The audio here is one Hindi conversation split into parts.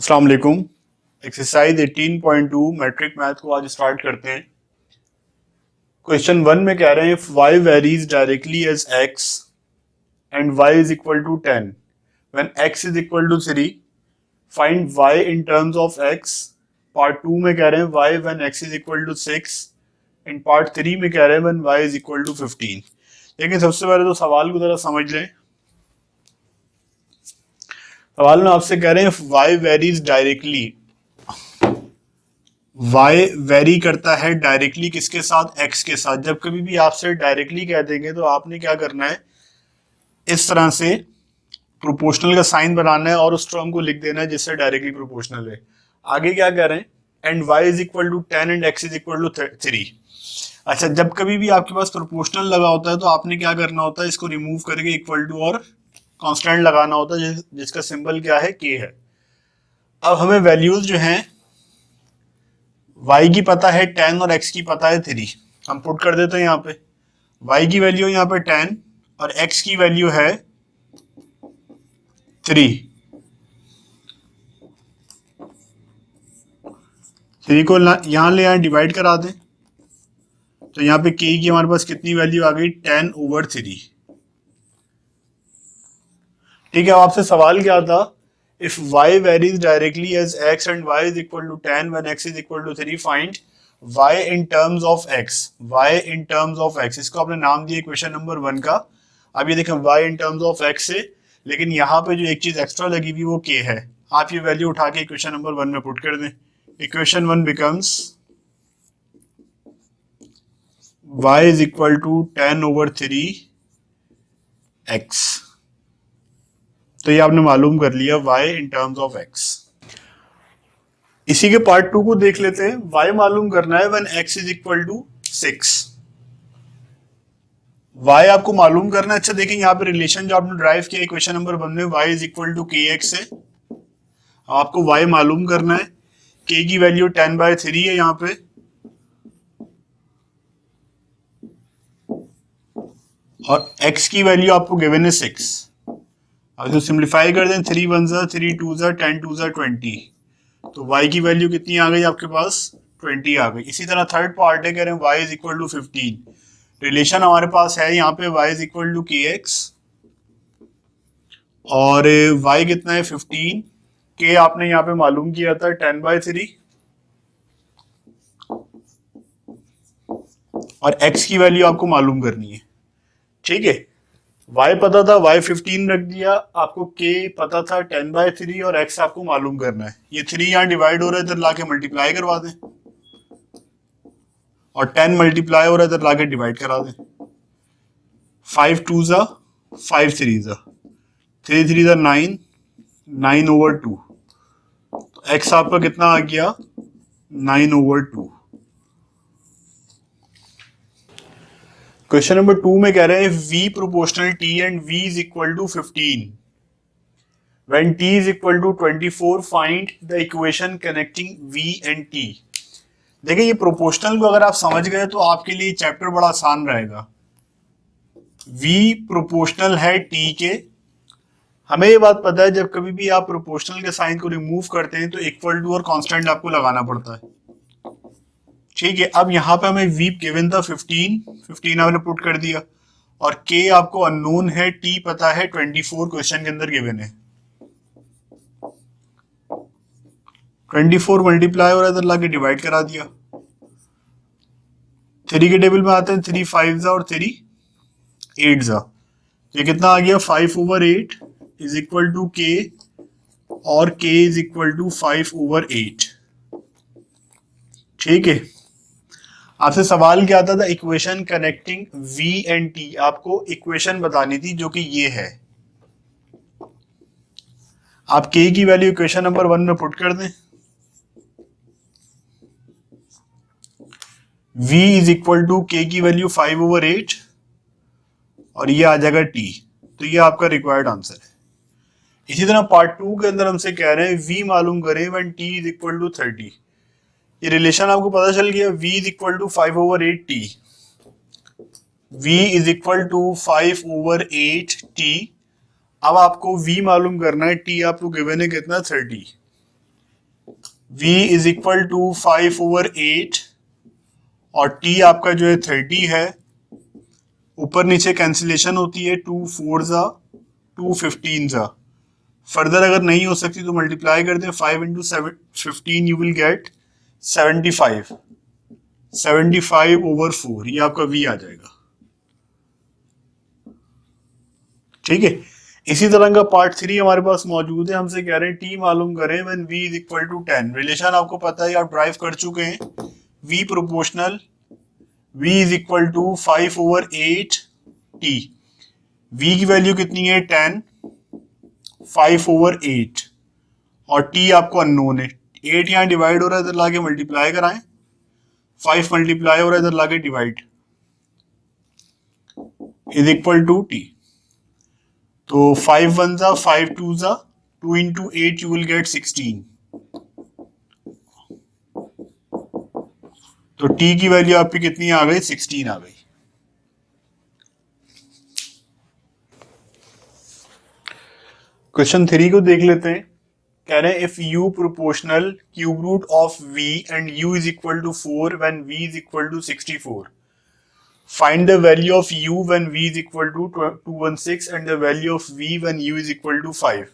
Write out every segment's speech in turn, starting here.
अस्सलाम वालेकुम। एक्सरसाइज 18.2 मैट्रिक मैथ को आज स्टार्ट करते हैं। क्वेश्चन 1 में कह रहे हैं if y varies directly as x and y is equal to 10 when x is equal to 3 find y in terms of x। Part 2 में कह रहे हैं y when x is equal to 6 and part 3 में कह रहे हैं when y is equal to 15। लेकिन सबसे पहले तो सवाल को जरा समझ लें। सवाल में आपसे कह रहे हैं y varies directly, y very करता है डायरेक्टली किसके साथ? x के साथ। जब कभी भी आपसे डायरेक्टली कह देंगे तो आपने क्या करना है, इस तरह से प्रोपोर्शनल का साइन बनाना है और उस टर्म को लिख देना है जिससे डायरेक्टली प्रोपोर्शनल है। आगे क्या कह रहे हैं, and y is equal to 10 and x is equal to 3। अच्छा, जब कभी भी आपके पास प्रोपोर्शनल लगा होता है तो आपने क्या करना होता है, इसको रिमूव करके इक्वल टू और कांस्टेंट लगाना होता है जिसका सिंबल क्या है, k है। अब हमें वैल्यूज जो हैं y की पता है 10 और x की पता है 3। हम पुट कर देते हैं यहाँ पे y की वैल्यू यहाँ पे 10 और x की वैल्यू है 3। 3 को यहाँ ले आए, डिवाइड करा दें तो यहाँ पे k की हमारे पास कितनी वैल्यू आ गई, 10/3। ठीक है। अब आपसे सवाल क्या था, if y varies directly as x and y is equal to 10 when x is equal to 3 find y in terms of x। y in terms of x, इसको आपने नाम दिया क्वेश्चन नंबर 1 का। अब ये देखें y in terms of x है, लेकिन यहाँ पे जो एक चीज एक्स्ट्रा लगी हुई वो k है। आप ये वैल्यू उठा के इक्वेशन नंबर 1 में पुट कर दें। Equation 1 becomes y is equal to 10/3 x। तो ये आपने मालूम कर लिया y in terms of x। इसी के पार्ट 2 को देख लेते हैं। y मालूम करना है when x is equal to 6। y आपको मालूम करना है। अच्छा देखिए, यहाँ पे रिलेशन जो आपने ड्राइव किया इक्वेशन नंबर 1 में, y is equal to kx है। आपको y मालूम करना है, k की वैल्यू 10/3 है यहाँ पे, और x की वैल्यू आपको गिवन है 6। अब इसको सिंप्लीफाई कर दें, 3 1 3 2 10 2 20, तो y की वैल्यू कितनी आ गई आपके पास, 20 आ गई। इसी तरह थर्ड पार्ट है, कह रहे हैं y is equal to 15। Relation हमारे पास है यहाँ पे y is equal to kx और y कितना है 15, k आपने यहाँ पे मालूम किया था 10/3 और x की वैल्यू आपको मालूम करनी है। ठीक है, y पता था, y 15 रख दिया, आपको k पता था 10/3 और x आपको मालूम करना है। ये 3 यहाँ डिवाइड हो रहा है, इधर लाके मल्टीप्लाई करवा दें, और 10 मल्टीप्लाई हो रहा है, इधर लाके डिवाइड करा दें। 5 2 5 3 3 3 9 9/2, तो x आपका कितना आ गया, 9/2। क्वेश्चन नंबर 2 में कह रहे हैं v proportional t and v is equal to 15 when t is equal to 24 find the equation connecting v and t। देखिए, ये प्रोपोर्शनल को अगर आप समझ गए तो आपके लिए चैप्टर बड़ा आसान रहेगा। v प्रोपोर्शनल है t के। हमें ये बात पता है, जब कभी भी आप प्रोपोर्शनल के साइन को रिमूव करते हैं तो इक्वल टू और कांस्टेंट आपको लगाना पड़ता है। ठीक है, अब यहाँ पे हमें v गिवन था 15 आपने पुट कर दिया, और k आपको अननोन है, t पता है 24 क्वेश्चन के अंदर गिवन है। 24 मल्टीप्लाई हो रहा है, इधर लाके डिवाइड करा दिया। 3 के टेबल में आते हैं, 3 5 और 3 8 ये कितना आ गया, 5/8 इज इक्वल टू k, और k इज इक्वल टू 5/8। ठीक है, आपसे सवाल क्या आता था, equation connecting v and t। आपको इक्वेशन बतानी थी जो कि ये है। आप k की वैल्यू इक्वेशन नंबर 1 में पुट कर दें। v is equal to k की वैल्यू 5/8 और ये आ जाएगा t। तो ये आपका रिक्वायर्ड आंसर है। इसी तरह पार्ट 2 के अंदर हमसे कह रहे हैं v मालूम करें when t is equal to 30। ये रिलेशन आपको पता चल गया, v is equal to 5/8t। v is equal to 5/8t। अब आपको v मालूम करना है, t आपको गिवन है कितना, 30। v इज इक्वल टू 5/8 और t आपका जो है 30 है, ऊपर नीचे कैंसिलेशन होती है, 2 4 जा 2 15 जा, फर्दर अगर नहीं हो सकती तो मल्टीप्लाई कर दें, 5 इंटू 15 यू विल गेट 75, 75/4, ये आपका v आ जाएगा। ठीक है, इसी तरह का पार्ट 3 हमारे पास मौजूद है। हमसे कह रहे हैं टी मालूम करें when v is equal to 10। Relation आपको पता है, आप ड्राइव कर चुके हैं, v proportional v is equal to 5/8 t। v की वैल्यू कितनी है 10, 5/8 और t आपको अननोन है। 8 यहाँ डिवाइड हो रहा है, इधर लाके मल्टीप्लाई कराएं, 5 मल्टीप्लाई हो रहा है, इधर लाके divide, is equal to t। तो 5 1 जा 5 2 जा 2 इंटू 8 यू विल गेट 16। तो t की वैल्यू आपकी कितनी आ गई, 16 आ गई। क्वेश्चन 3 को देख लेते हैं। कह रहे हैं if u proportional cube root of v and u is equal to 4 when v is equal to 64, find the value of u when v is equal to 216 and the value of v when u is equal to 5।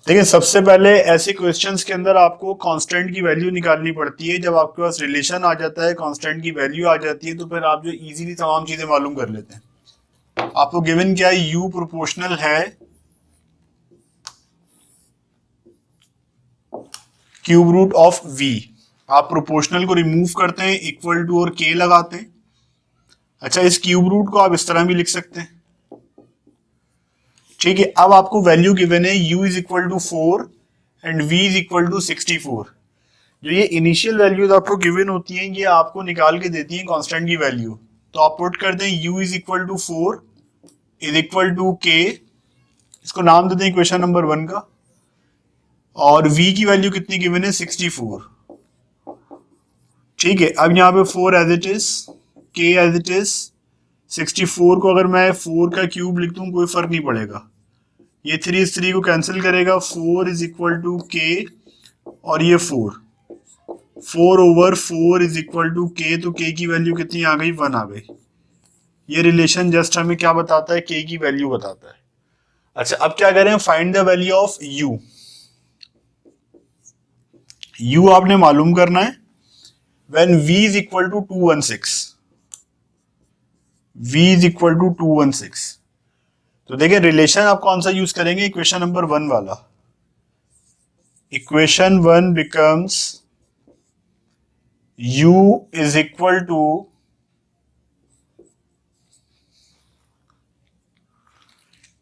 देखिए, सबसे पहले ऐसे क्वेश्चंस के अंदर आपको कांस्टेंट की वैल्यू निकालनी पड़ती है। जब आपके पास रिलेशन आ जाता है, कांस्टेंट की वैल्यू आ जाती है, तो फिर आप जो इजीली तमाम चीजें मालूम कर लेते हैं। आपको गिवन क्या है, u प्रोपोर्शनल है क्यूब रूट ऑफ v। आप प्रोपोर्शनल को रिमूव करते हैं, इक्वल टू और k लगाते हैं। अच्छा, इस क्यूब रूट को आप इस तरह भी लिख सकते हैं। ठीक है, अब आपको वैल्यू गिवन है u is equal to 4 and v is equal to 64। जो ये इनिशियल वैल्यूज आपको गिवन होती हैं, ये आपको निकाल के देती हैं कांस्टेंट की वैल्यू। तो आप पुट कर दें u is equal to 4 is equal to k, इसको नाम दे दें इक्वेशन नंबर 1 का, और v की वैल्यू कितनी गिवन है, 64। ठीक है, अब यहाँ पे 4 as it is, k as it is, 64 को अगर मैं 4 का क्यूब लिख दूं कोई फर्क नहीं पड़ेगा, ये 3 इस 3 को कैंसिल करेगा, 4 इज इक्वल टू k और ये 4/4 इज इक्वल टू k। तो k की वैल्यू कितनी आ गई, 1 आ गई। ये रिलेशन जस्ट हमें क्या बताता है, k की वैल्यू बताता है। अच्छा, अब क्या करें, find the value of u। u आपने मालूम करना है when v is equal to 216, v is equal to 216। तो देखिए, रिलेशन आप कौन सा यूज करेंगे, इक्वेशन नंबर 1 वाला। Equation 1 becomes u is equal to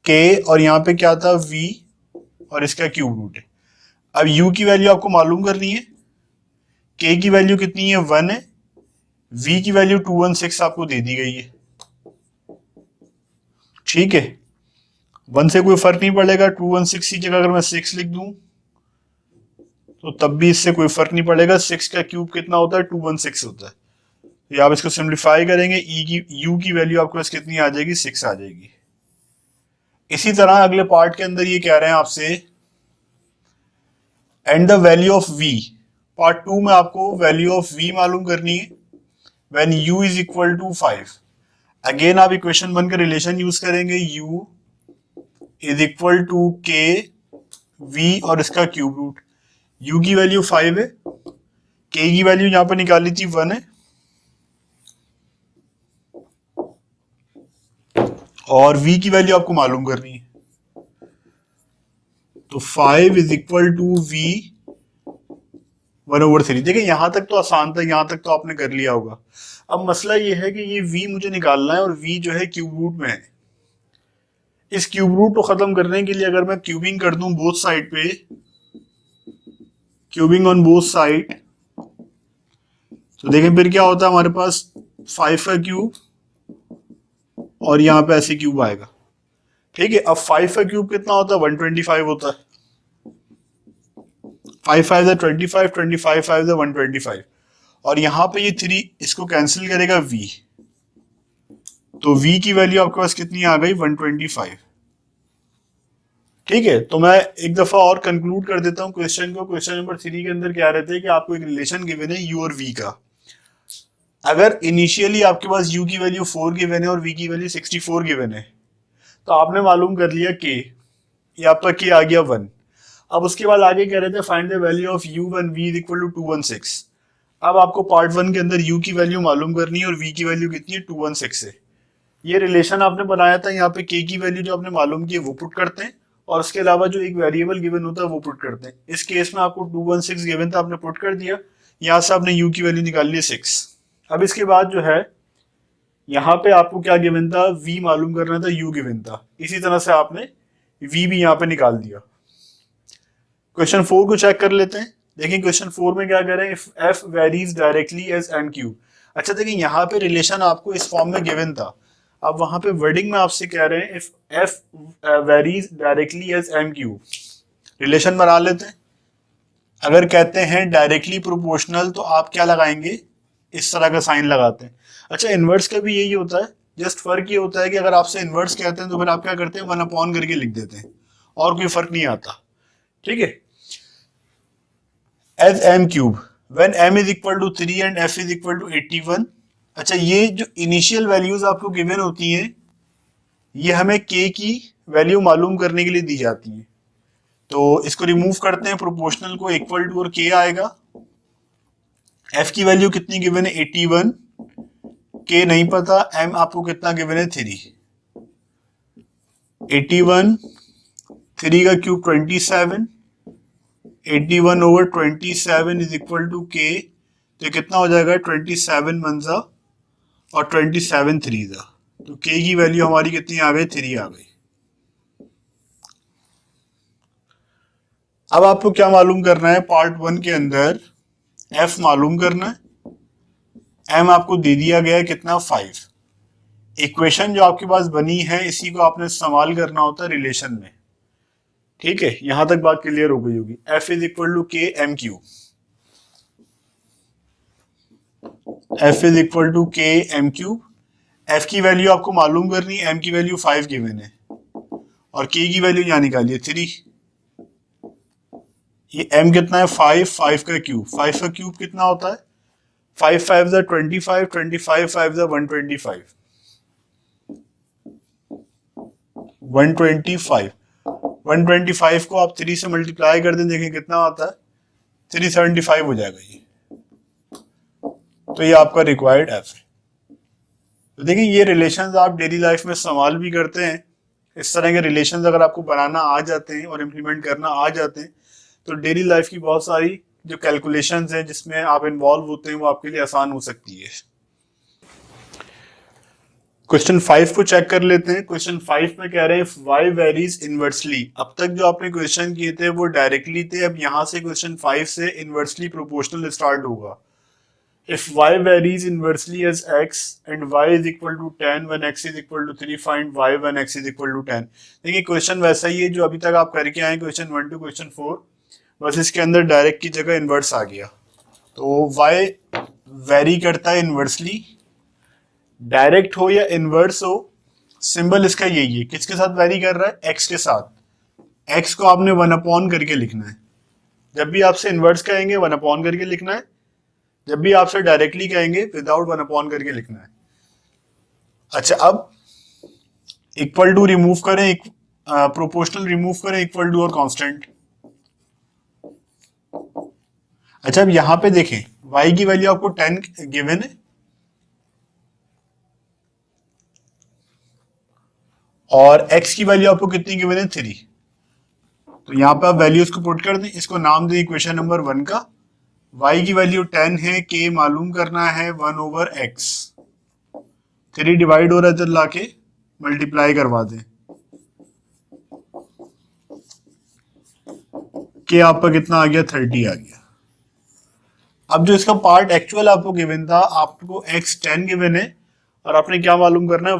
k और यहां पे क्या था, v और इसका क्यूब रूट है। अब u की वैल्यू आपको मालूम करनी है, k की वैल्यू कितनी है, 1 है, v की वैल्यू 216 आपको दे दी गई है। ठीक है, 1 से कोई फर्क नहीं पड़ेगा, 216 की जगह अगर मैं 6 लिख दूं तो तब भी इससे कोई फर्क नहीं पड़ेगा। 6 का क्यूब कितना होता है, 216 होता है। तो आप इसको सिंप्लीफाई करेंगे, u की वैल्यू आपके पास कितनी आ जाएगी, 6 आ जाएगी। इसी तरह अगले पार्ट के अंदर ये कह रहे हैं आपसे and the value of v। Part 2 में आपको वैल्यू ऑफ v मालूम करनी है when u is equal to 5। Again आप इक्वेशन 1 का रिलेशन यूज करेंगे, u is equal to k v और इसका क्यूब रूट। u की वैल्यू 5 है, k की वैल्यू यहां पर निकाली थी 1 है, और v की वैल्यू आपको मालूम करनी है। तो 5 इज इक्वल टू v 1/3। देखिए, यहां तक तो आसान था, यहां तक तो आपने कर लिया होगा। अब मसला ये है कि ये v मुझे निकालना है और v जो है क्यूब रूट में है। इस क्यूब रूट को खत्म करने के लिए अगर मैं क्यूबिंग कर दूं बोथ साइड पे, क्यूबिंग ऑन बोथ साइड, तो देखें फिर क्या होता है, हमारे पास 5 का क्यूब और यहाँ पे ऐसे क्यूब आएगा। ठीक है, अब 5 का क्यूब कितना होता है, 125 होता है। 5 5 25, 25 5 125, और यहाँ पे ये 3 इसको कैंसिल करेगा v, तो v की वैल्यू आपके पास कितनी आ गई, 125। ठीक है, तो मैं एक दफा और कंक्लूड कर देता हूँ क्वेश्चन को। क्वेश्चन नंबर 3 के अंदर क्या रहता है कि आपको एक रिलेशन गिवन है u और v का। अगर इनिशियली आपके पास u की वैल्यू 4 गिवन है और v की वैल्यू 64 गिवन है, तो आपने मालूम कर लिया k, ये आपका k आ गया 1। अब उसके बाद आगे कह रहे थे find the value of u when v is equal to 216। अब आपको पार्ट 1 के अंदर u की वैल्यू मालूम करनी है और v की वैल्यू कितनी है 216 है। ये रिलेशन आपने बनाया था, यहाँ पे k की वैल्यू जो आपने मालूम की है वो पुट करते हैं और उसके अलावा जो एक वेरिएबल गिवन होता है वो पुट करते हैं। इस केस में आपको 216 गिवन था, आपने पुट कर दिया, यहाँ से आपने u की वैल्यू निकाल ली 6। अब इसके बाद जो है यहाँ पे आपको क्या गिवन था, v मालूम करना था, u गिवन था, इसी तरह से आपने v भी यहाँ पे निकाल दिया। क्वेश्चन 4 को चेक कर लेते हैं। देखिए क्वेश्चन 4 में क्या कर रहे हैं, if f varies directly as m cube. अच्छा देखिए यहाँ पे रिलेशन आपको इस फॉर्म में गिवन था, अब वहां पे वर्डिंग में आपसे कह रहे हैं if f varies directly as m cube. Relation बना लेते हैं। अगर कहते हैं डायरेक्टली प्रोपोर्शनल तो आप क्या लगाएंगे, इस तरह का साइन लगाते हैं। अच्छा इनवर्स का भी यही होता है, जस्ट फर्क ये होता है कि अगर आपसे इनवर्स कहते हैं तो फिर आप क्या करते हैं 1 अपॉन करके लिख देते हैं और कोई फर्क नहीं आता। ठीक है, as m cube when m is equal to 3 and f is equal to 81। अच्छा ये जो इनिशियल वैल्यूज आपको गिवन होती हैं ये हमें k की वैल्यू मालूम करने के लिए दी जाती है, तो इसको रिमूव करते हैं, प्रोपोर्शनल को इक्वल टू और k आएगा। f की वैल्यू कितनी गिवन है 81, k नहीं पता, m आपको कितना गिवन है 3। 81, 3 का cube 27, 81 over 27 is equal to k, तो कितना हो जाएगा 27 मंजा और 27 3 जा, तो k की वैल्यू हमारी कितनी आ गई 3 आ गई। अब आपको क्या मालूम करना है, पार्ट 1 के अंदर f मालूम करना है, m आपको दे दिया गया है कितना 5। इक्वेशन जो आपके पास बनी है इसी को आपने इस्तेमाल करना होता है रिलेशन में। ठीक है, यहां तक बात क्लियर हो गई होगी। f is equal to k m cube, f is equal to k m cube. f की वैल्यू आपको मालूम करनी है, m की वैल्यू 5 गिवन है और k की वैल्यू यहाँ निकालिए 3। ये m कितना है 5, 5 का क्यूब, 5 का क्यूब कितना होता है 5 5 जा 25, 25 5 जा 125, 125, 125 को आप 3 से मल्टीप्लाई कर दें, देखें कितना आता है 375 हो जाएगा ये, तो ये आपका रिक्वायर्ड f है। तो देखिए ये रिलेशंस आप डेली लाइफ में इस्तेमाल भी करते हैं। इस तरह के रिलेशंस अगर आपको बनाना आ जाते हैं और इम्प्लीमेंट करना आ जाते हैं तो डेली लाइफ की बहुत सारी जो कैलकुलेशंस हैं जिसमें आप इन्वॉल्व होते हैं वो आपके लिए आसान हो सकती है। क्वेश्चन 5 को चेक कर लेते हैं। क्वेश्चन 5 में कह रहे हैं y वेरीज इनवर्सली। अब तक जो आपने क्वेश्चन किए थे वो डायरेक्टली थे, अब यहां से क्वेश्चन 5 से इनवर्सली प्रोपोर्शनल स्टार्ट होगा। If y varies inversely as x and y is equal to 10 when x is equal to 3, find y when x is equal to 10। देखिए क्वेश्चन वैसा ही है जो अभी तक आप करके आए क्वेश्चन 1 टू क्वेश्चन 4, बस इसके अंदर डायरेक्ट की जगह इन्वर्स आ गया। तो y वेरी करता है इन्वर्सली, डायरेक्ट हो या इन्वर्स हो सिंबल इसका यही है। किसके साथ वेरी कर रहा है, x के साथ। x को आपने 1 अपॉन करके लिखना है, जब भी आपसे इन्वर्स कहेंगे 1 अपॉन करके लिखना है, जब भी आपसे डायरेक्टली कहेंगे विदाउट 1 अपॉन करके लिखना है। अच्छा अब इक्वल टू रिमूव करें, प्रोपोर्शनल रिमूव करें, इक्वल टू और कांस्टेंट। अच्छा अब यहां पे देखें y की वैल्यू आपको 10 गिवन है और x की वैल्यू आपको कितनी गिवन है 3, तो यहां पे आप वैल्यूज को पुट कर दें, इसको नाम दें इक्वेशन नंबर 1 का। y की वैल्यू 10 है, k मालूम करना है 1 ओवर x, 3 डिवाइड हो रहा है तो लाके मल्टीप्लाई करवा दें, k आपका कितना आ गया 30 आ गया। अब जो इसका पार्ट एक्चुअल आपको गिवन था, आपको x 10 गिवन है और आपने क्या मालूम करना है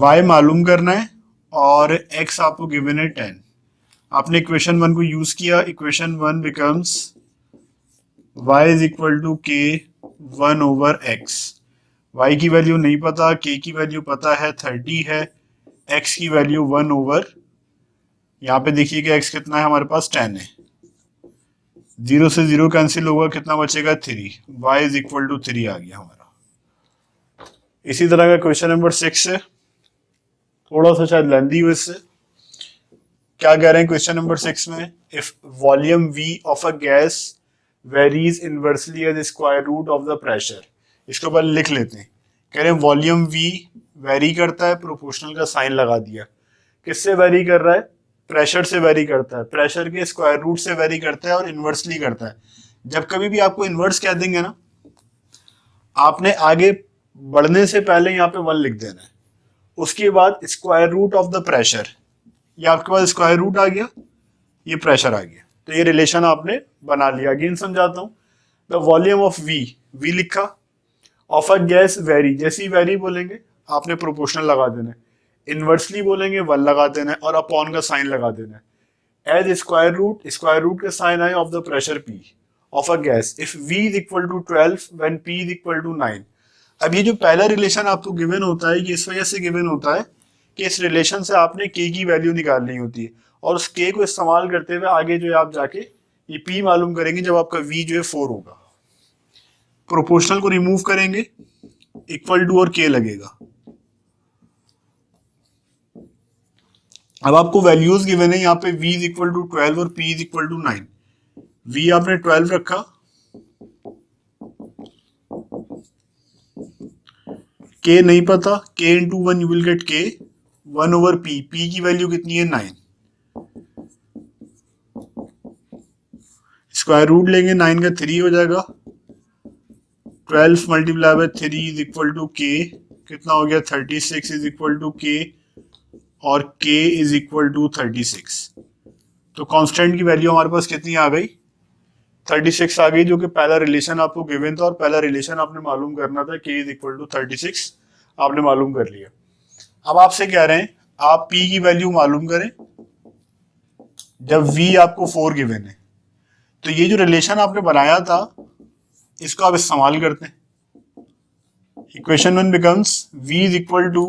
y मालूम करना है और x आपको गिवन है 10। आपने इक्वेशन 1 को यूज किया, equation 1 becomes y is equal to k 1 over x। y की वैल्यू नहीं पता, k की वैल्यू पता है 30 है, x की वैल्यू 1 ओवर, यहाँ पे देखिए कि x कितना है हमारे पास 10 है, 0 से 0 कैंसिल होगा, कितना बचेगा 3, y इज इक्वल टू 3 आ गया हमारा। इसी तरह का क्वेश्चन नंबर 6 है, थोड़ा सा शायद लेंदी हो इससे। क्या कह रहे हैं क्वेश्चन नंबर 6 में, if volume v of a gas varies inversely as square root of the pressure. इसको पहले लिख लेते हैं। कह रहे हैं वॉल्यूम v वेरी करता है, प्रोपोर्शनल का साइन लगा दिया। किससे वेरी कर रहा है? प्रेशर से वेरी करता है, प्रेशर के स्क्वायर रूट से वेरी करता है और इनवर्सली करता है। जब कभी भी आपको इनवर्स कह देंगे ना, आपने आगे बढ़ने से पहले यहाँ पे 1 लिख देना है, उसके बाद square root of the pressure, ये आपके पास स्क्वायर रूट आ गया, ये प्रेशर आ गया, तो ये रिलेशन आपने बना लिया। अगेन समझाता हूँ, द वॉल्यूम ऑफ v लिखा, ऑफ अ गैस वेरी, जैसे वेरी बोलेंगे आपने प्रोपोर्शनल लगा देना है, इनवर्सली बोलेंगे 1 लगा देना है और अपॉन का साइन लगा देना है। एज स्क्वायर रूट का साइन आए of the pressure p of a gas if v is equal to 12 when p is equal to 9। अब ये जो पहला रिलेशन आपको गिवन होता है, ये इस वजह से गिवन होता है कि इस रिलेशन से आपने k की वैल्यू निकालनी होती है, और उस k को इस्तेमाल करते हुए आगे जो है आप जाके ये p मालूम करेंगे जब आपका v जो है 4 होगा। प्रोपोर्शनल को रिमूव करेंगे, इक्वल टू और k लगेगा। अब आपको वैल्यूज गिवन है यहाँ पे, v इज इक्वल टू 12 और p is equal to 9। v आपने 12 रखा, k नहीं पता, k into 1 you will get k, 1 over p, p की वैल्यू कितनी है 9, स्क्वायर रूट लेंगे 9 का 3 हो जाएगा, 12 multiply by 3 is equal to k, कितना हो गया 36 इज इक्वल टू k, और k इज इक्वल टू 36। तो कांस्टेंट की वैल्यू हमारे पास कितनी आ गई? 36 आ गई, जो कि पहला रिलेशन आपको गिवन था, और पहला रिलेशन आपने मालूम करना था, k इज इक्वल टू 36 आपने मालूम कर लिया। अब आपसे कह रहे हैं आप p की वैल्यू मालूम करें जब v आपको 4 गिवन है। तो ये जो रिलेशन आपने बनाया था इसको आप इस्तेमाल करते हैं। Equation 1 becomes v is equal to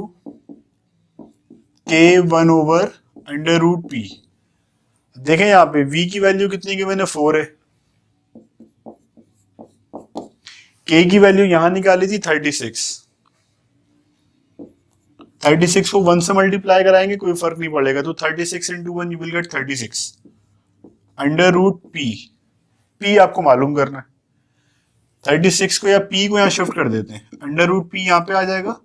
k 1 over under root p। देखें यहाँ पे v की वैल्यू कितनी गिवन है? 4 है। k की वैल्यू यहां निकाली थी 36, 36 को 1 से मल्टीप्लाई कराएंगे कोई फर्क नहीं पड़ेगा, तो 36 into 1 you will get 36 under root p। p आपको मालूम करना है, 36 को या p को यहाँ शिफ्ट कर देते हैं, अंडर रूट p यहाँ पे आ जाएगा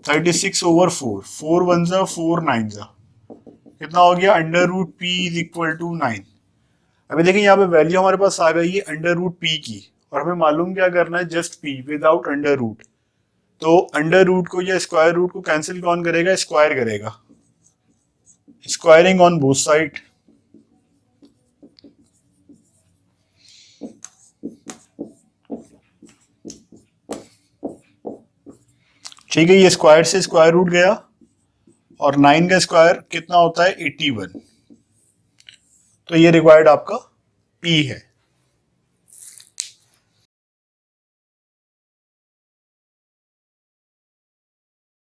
36 ओवर 4, 4 1 जा 4 9 जा, कितना हो गया under root p is equal to 9। अभी देखिए यहाँ पे वैल्यू हमारे पास आ गई है अंडर रूट p की, और हमें मालूम क्या करना है? Just p without under root. तो अंडर रूट को या स्क्वायर रूट को कैंसिल कौन करेगा? स्क्वायर करेगा, स्क्वायरिंग ऑन बोथ साइड। ठीक है, ये स्क्वायर से स्क्वायर रूट गया, और 9 का स्क्वायर कितना होता है? 81। तो ये रिक्वायर्ड आपका p है।